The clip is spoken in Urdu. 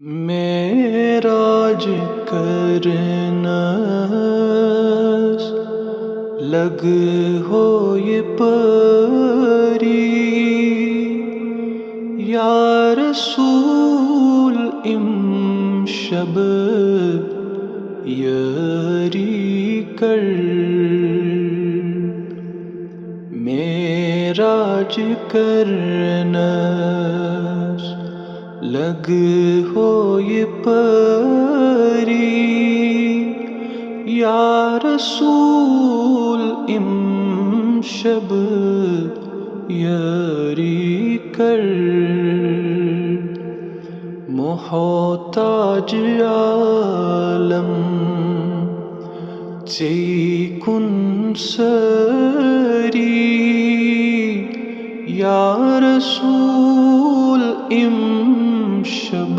معراج کرنس لگ ہو یہ پری یا رسول امشب یری کر معراج کرنس لگ ہو یہ پری یا رسول امشب یری کر محتاج عالم چی کن سری یا رسول امشب